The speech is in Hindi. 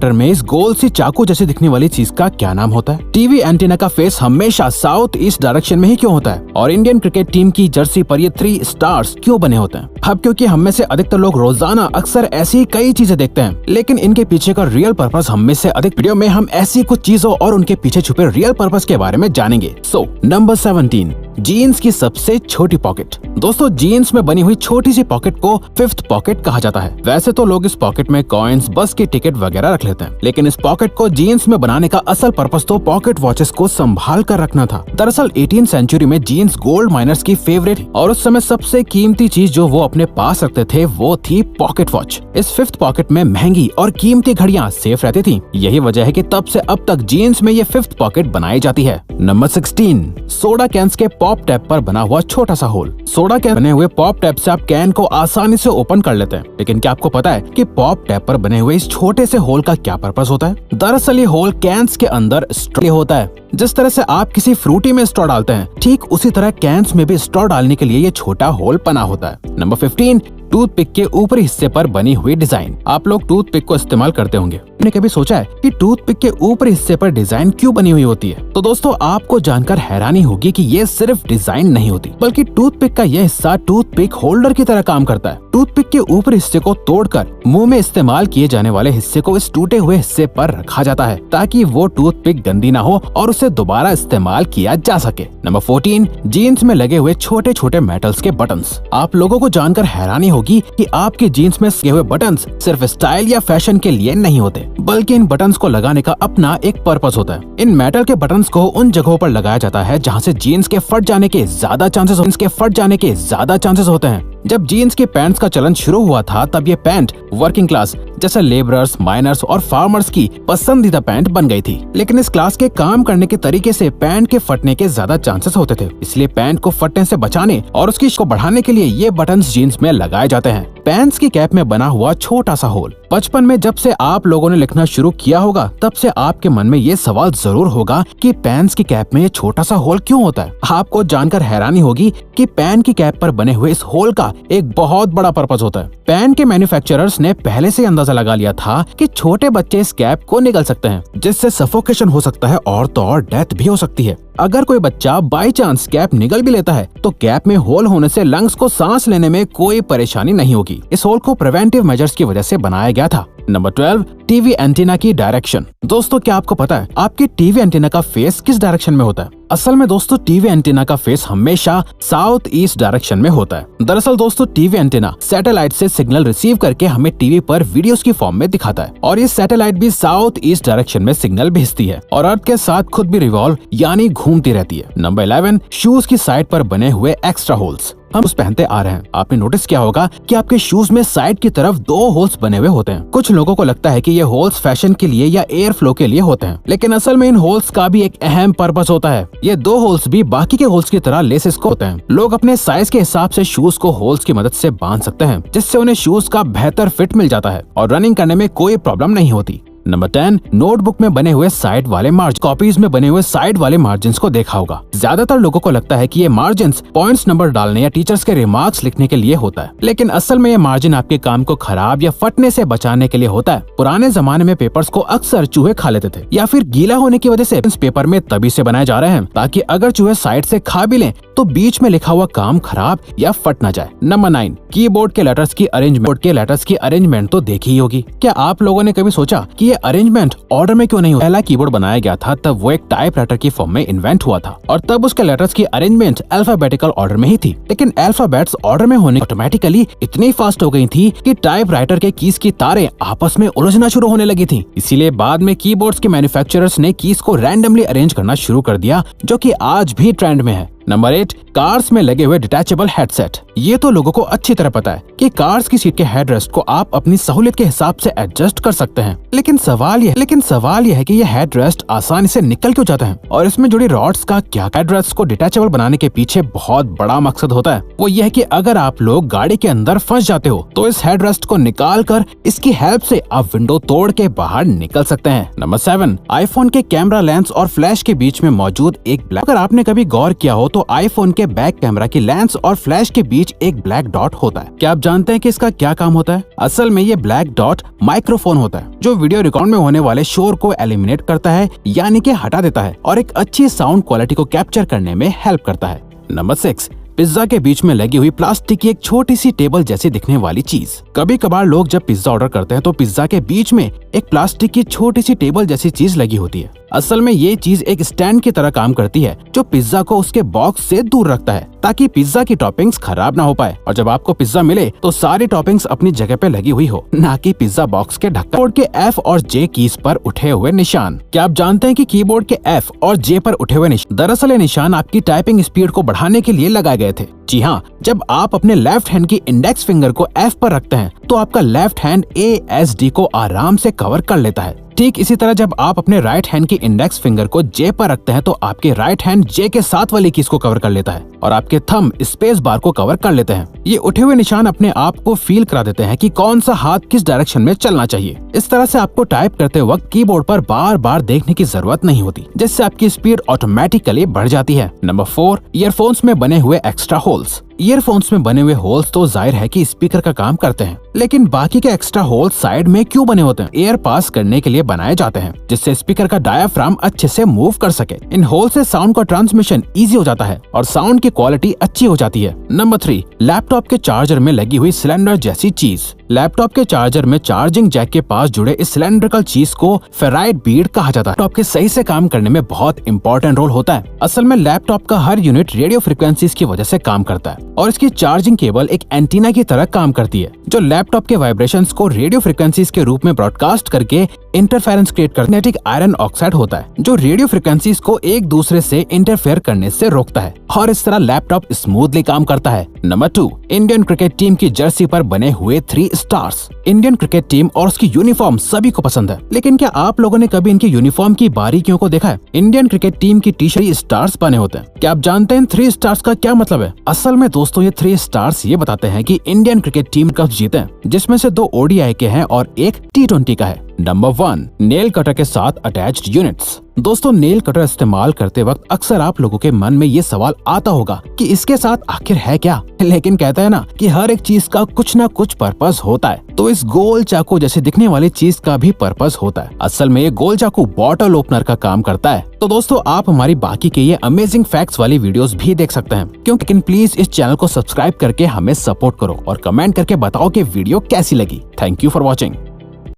चार्टर में इस गोल सी चाकू जैसे दिखने वाली चीज का क्या नाम होता है? टीवी एंटीना का फेस हमेशा साउथ ईस्ट डायरेक्शन में ही क्यों होता है? और इंडियन क्रिकेट टीम की जर्सी पर ये 3 स्टार्स क्यों बने होते हैं? अब क्योंकि हम में से अधिकतर लोग रोजाना अक्सर ऐसी कई चीजें देखते हैं, लेकिन इनके पीछे का रियल पर्पस हम में से अधिक वीडियो में हम ऐसी कुछ चीजों और उनके पीछे छुपे रियल पर्पस के बारे में जानेंगे। सो नंबर 17, जीन्स की सबसे छोटी पॉकेट। दोस्तों, जीन्स में बनी हुई छोटी सी पॉकेट को 5th पॉकेट कहा जाता है। वैसे तो लोग इस पॉकेट में कॉइन्स, बस की टिकट वगैरह रख लेते हैं, लेकिन इस पॉकेट को जीन्स में बनाने का असल पर्पस तो पॉकेट वॉचेस को संभाल कर रखना था। दरअसल 18th सेंचुरी में जीन्स गोल्ड माइनर्स की फेवरेट और उस समय सबसे कीमती चीज जो वो अपने पास रखते थे वो थी पॉकेट वॉच। इस 5th पॉकेट में महंगी और कीमती घड़ियां सेफ रहती थी। यही वजह है कि तब से अब तक जीन्स में ये 5th पॉकेट बनाई जाती है। नंबर 16, सोडा कैंस के पॉप टैप पर बना हुआ छोटा सा होल। सोडा कैन बने हुए पॉप टैप से आप कैन को आसानी से ओपन कर लेते हैं, लेकिन क्या आपको पता है कि पॉप टैप पर बने हुए इस छोटे से होल का क्या पर्पस होता है? दरअसल ये होल कैंस के अंदर स्ट्रॉ होता है। जिस तरह से आप किसी फ्रूटी में स्ट्रॉ डालते हैं, ठीक उसी तरह कैंस में भी स्ट्रॉ डालने के लिए ये छोटा होल बना होता है। नंबर 15, टूथपिक के ऊपरी हिस्से पर बनी हुई डिजाइन। आप लोग टूथपिक को इस्तेमाल करते होंगे, आपने कभी सोचा है कि टूथपिक के ऊपरी हिस्से पर डिजाइन क्यों बनी हुई होती है? तो दोस्तों, आपको जानकर हैरानी होगी कि ये सिर्फ डिजाइन नहीं होती, बल्कि टूथपिक का यह हिस्सा टूथपिक होल्डर की तरह काम करता है। टूथपिक के ऊपरी हिस्से को तोड़कर मुंह में इस्तेमाल किए जाने वाले हिस्से को इस टूटे हुए हिस्से पर रखा जाता है, ताकि वो टूथपिक गंदी ना हो और उसे दोबारा इस्तेमाल किया जा सके। नंबर 14, जीन्स में लगे हुए छोटे छोटे मेटल्स के बटन्स। आप लोगों को जानकर हैरानी होगी कि आपके जीन्स में लगे हुए बटन्स सिर्फ स्टाइल या फैशन के लिए नहीं होते, बल्कि इन बटन्स को लगाने का अपना एक पर्पस होता है। इन मेटल के बटन्स को उन जगहों पर लगाया जाता है जहां से जीन्स के फट जाने के ज्यादा चांसेस होते हैं। जब जीन्स के पैंट्स का चलन शुरू हुआ था, तब ये पैंट वर्किंग क्लास जैसे लेबरर्स, माइनर्स और फार्मर्स की पसंदीदा पैंट बन गई थी। लेकिन इस क्लास के काम करने के तरीके से पैंट के फटने के ज्यादा चांसेस होते थे, इसलिए पैंट को फटने से बचाने और उसकी को बढ़ाने के लिए ये बटन्स जीन्स में लगाए जाते हैं। पैंट्स की कैप में बना हुआ छोटा सा होल। बचपन में जब से आप लोगों ने लिखना शुरू किया होगा, तब से आपके मन में ये सवाल जरूर होगा कि पैंट्स की कैप में ये छोटा सा होल क्यों होता है? आपको जानकर हैरानी होगी कि पैंट की कैप पर बने हुए इस होल का एक बहुत बड़ा पर्पस होता है। पैंट के मैन्युफैक्चरर्स ने पहले से अंदाजा लगा लिया था कि छोटे बच्चे इस कैप को निगल सकते हैं, जिससे सफोकेशन हो सकता है और तो और डेथ भी हो सकती है। अगर कोई बच्चा बाई चांस कैप निगल भी लेता है, तो कैप में होल होने से लंग्स को सांस लेने में कोई परेशानी नहीं होगी। इस होल को प्रिवेंटिव मेजर्स की वजह से बनाया गया था। नंबर 12, टीवी एंटीना की डायरेक्शन। दोस्तों, क्या आपको पता है आपके टीवी एंटीना का फेस किस डायरेक्शन में होता है? असल में दोस्तों, टीवी एंटीना का फेस हमेशा साउथ ईस्ट डायरेक्शन में होता है। दरअसल दोस्तों, टीवी एंटीना सैटेलाइट से सिग्नल रिसीव करके हमें टीवी पर वीडियोस की फॉर्म में दिखाता है, और ये सैटेलाइट भी साउथ ईस्ट डायरेक्शन में सिग्नल भेजती है और अर्थ के साथ खुद भी रिवॉल्व यानी घूमती रहती है। नंबर 11, शूज की साइड पर बने हुए एक्स्ट्रा होल्स। हम उस पहनते आ रहे हैं, आपने नोटिस किया होगा कि आपके शूज में साइड की तरफ 2 होल्स बने हुए होते हैं। कुछ लोगों को लगता है कि ये होल्स फैशन के लिए या एयर फ्लो के लिए होते हैं, लेकिन असल में इन होल्स का भी एक अहम पर्पस होता है। ये 2 होल्स भी बाकी के होल्स की तरह लेसेस को होते हैं। लोग अपने साइज के हिसाब से शूज को होल्स की मदद से बांध सकते हैं, जिससे उन्हें शूज का बेहतर फिट मिल जाता है और रनिंग करने में कोई प्रॉब्लम नहीं होती। नंबर 10, नोटबुक में बने हुए साइड वाले मार्जिन। कॉपीज में बने हुए साइड वाले मार्जिन्स को देखा होगा। ज्यादातर लोगों को लगता है कि ये मार्जिन्स पॉइंट्स नंबर डालने या टीचर्स के रिमार्क्स लिखने के लिए होता है, लेकिन असल में ये मार्जिन आपके काम को खराब या फटने से बचाने के लिए होता है। पुराने जमाने में पेपर्स को अक्सर चूहे खा लेते थे, या फिर गीला होने की वजह से पेपर में तभी से बनाए जा रहे हैं ताकि अगर चूहे साइड से खा भी लें तो बीच में लिखा हुआ काम खराब या फट ना जाए। नंबर 9, कीबोर्ड के लेटर्स की अरेंजमेंट तो देखी ही होगी। क्या आप लोगों ने कभी सोचा कि ये अरेंजमेंट ऑर्डर में क्यों नहीं हुआ? पहला कीबोर्ड बनाया गया था तब वो एक टाइपराइटर की फॉर्म में इन्वेंट हुआ था, और तब उसके लेटर्स की अरेंजमेंट अल्फाबेटिकल ऑर्डर में ही थी। लेकिन अल्फाबेट्स ऑर्डर में होने ऑटोमेटिकली इतनी फास्ट हो गई थी कि टाइपराइटर के कीज की तारें आपस में उलझना शुरू होने लगी थी। इसीलिए बाद में कीबोर्ड्स के मैन्युफैक्चरर्स ने कीज को रैंडमली अरेंज करना शुरू कर दिया, जो कि आज भी ट्रेंड में है। नंबर 8, कार्स में लगे हुए डिटैचेबल हेडसेट। ये तो लोगों को अच्छी तरह पता है कि कार्स की सीट के हेडरेस्ट को आप अपनी सहूलियत के हिसाब से एडजस्ट कर सकते हैं, लेकिन सवाल यह है कि ये हेडरेस्ट आसानी से निकल क्यों जाते हैं, और इसमें जुड़ी रॉड्स का क्या? हेडरेस्ट को डिटैचेबल बनाने के पीछे बहुत बड़ा मकसद होता है। वो यह है कि अगर आप लोग गाड़ी के अंदर फंस जाते हो तो इस हेडरेस्ट को निकाल कर इसकी हेल्प से आप विंडो तोड़ के बाहर निकल सकते हैं। नंबर 7, आईफोन के कैमरा लेंस और फ्लैश के बीच में मौजूद एक ब्लैक। अगर आपने कभी गौर किया हो तो आईफोन के बैक कैमरा की लेंस और फ्लैश के बीच एक ब्लैक डॉट होता है। क्या आप जानते हैं कि इसका क्या काम होता है? असल में ये ब्लैक डॉट माइक्रोफोन होता है, जो वीडियो रिकॉर्ड में होने वाले शोर को एलिमिनेट करता है, यानी कि हटा देता है, और एक अच्छी साउंड क्वालिटी को कैप्चर करने में हेल्प करता है। नंबर 6, पिज्जा के बीच में लगी हुई प्लास्टिक की एक छोटी सी टेबल जैसी दिखने वाली चीज। कभी कभार लोग जब पिज्जा ऑर्डर करते हैं तो पिज्जा के बीच में एक प्लास्टिक की छोटी सी टेबल जैसी चीज लगी होती है। असल में ये चीज एक स्टैंड की तरह काम करती है जो पिज्जा को उसके बॉक्स से दूर रखता है ताकि पिज्जा की टॉपिंग्स खराब ना हो पाए, और जब आपको पिज्जा मिले तो सारी टॉपिंग्स अपनी जगह पे लगी हुई हो, ना कि पिज्जा बॉक्स के ढक्कन। कीबोर्ड के F और J कीज पर उठे हुए निशान। क्या आप जानते हैं कि कीबोर्ड के F और J पर उठे हुए निशान, दरअसल ये निशान आपकी टाइपिंग स्पीड को बढ़ाने के लिए लगाए गए थे। जी हाँ, जब आप अपने लेफ्ट हैंड की इंडेक्स फिंगर को F पर रखते हैं तो आपका लेफ्ट हैंड ASD को आराम से कवर कर लेता है। ठीक इसी तरह जब आप अपने राइट हैंड की इंडेक्स फिंगर को J पर रखते हैं तो आपके राइट हैंड J के साथ वाली कीज को कवर कर लेता है और आपके थंब स्पेस बार को कवर कर लेते हैं। ये उठे हुए निशान अपने आप को फील करा देते हैं कि कौन सा हाथ किस डायरेक्शन में चलना चाहिए। इस तरह से आपको टाइप करते वक्त कीबोर्ड पर बार बार देखने की जरूरत नहीं होती, जिससे आपकी स्पीड ऑटोमेटिकली बढ़ जाती है। नंबर 4, ईयरफोन्स में बने हुए एक्स्ट्रा होल्स। ईयरफोन्स में बने हुए होल्स तो जाहिर है कि स्पीकर का काम करते हैं, लेकिन बाकी के एक्स्ट्रा होल्स साइड में क्यों बने होते हैं? एयर पास करने के लिए बनाए जाते हैं, जिससे स्पीकर का डायाफ्राम अच्छे से मूव कर सके। इन होल से साउंड का ट्रांसमिशन इजी हो जाता है और साउंड की क्वालिटी अच्छी हो जाती है। नंबर 3, लैपटॉप के चार्जर में लगी हुई सिलेंडर जैसी चीज। लैपटॉप के चार्जर में चार्जिंग जैक के पास जुड़े इस सिलेंड्रिकल चीज को फेराइट बीड कहा जाता है। लैपटॉप के सही से काम करने में बहुत इंपॉर्टेंट रोल होता है। असल में लैपटॉप का हर यूनिट रेडियो फ्रिक्वेंसीज की वजह से काम करता है और इसकी चार्जिंग केबल एक एंटीना की तरह काम करती है, जो लैपटॉप के वाइब्रेशंस को रेडियो फ्रिक्वेंसीज के रूप में ब्रॉडकास्ट करके इंटरफेरेंस क्रिएट करता है। मैग्नेटिक आयरन ऑक्साइड होता है जो रेडियो फ्रिक्वेंसीज को एक दूसरे से इंटरफेयर करने से रोकता है और इस तरह लैपटॉप स्मूथली काम करता है। नंबर 2, इंडियन क्रिकेट टीम की जर्सी पर बने हुए 3 स्टार्स। इंडियन क्रिकेट टीम और उसकी यूनिफॉर्म सभी को पसंद है, लेकिन क्या आप लोगों ने कभी इनकी यूनिफॉर्म की बारीकियों को देखा है? इंडियन क्रिकेट टीम की टी-शर्ट स्टार्स बने होते हैं। क्या आप जानते हैं 3 स्टार्स का क्या मतलब है? असल में दोस्तों ये 3 स्टार्स ये बताते हैं कि इंडियन क्रिकेट टीम कप जीते हैं, जिसमें से 2 ODI के हैं और 1 T20 का है। नंबर 1, नेल कटर के साथ अटैच्ड यूनिट्स। दोस्तों, नेल कटर इस्तेमाल करते वक्त अक्सर आप लोगों के मन में ये सवाल आता होगा कि इसके साथ आखिर है क्या, लेकिन कहता है ना कि हर एक चीज का कुछ ना कुछ पर्पस होता है, तो इस गोल चाकू जैसे दिखने वाली चीज का भी पर्पस होता है। असल में ये गोल चाकू बॉटल ओपनर का काम करता है। तो दोस्तों, आप हमारी बाकी के ये अमेजिंग फैक्ट्स वाली वीडियोस भी देख सकते हैं, लेकिन प्लीज इस चैनल को सब्सक्राइब करके हमें सपोर्ट करो और कमेंट करके बताओ कि वीडियो कैसी लगी। Thank you for watching.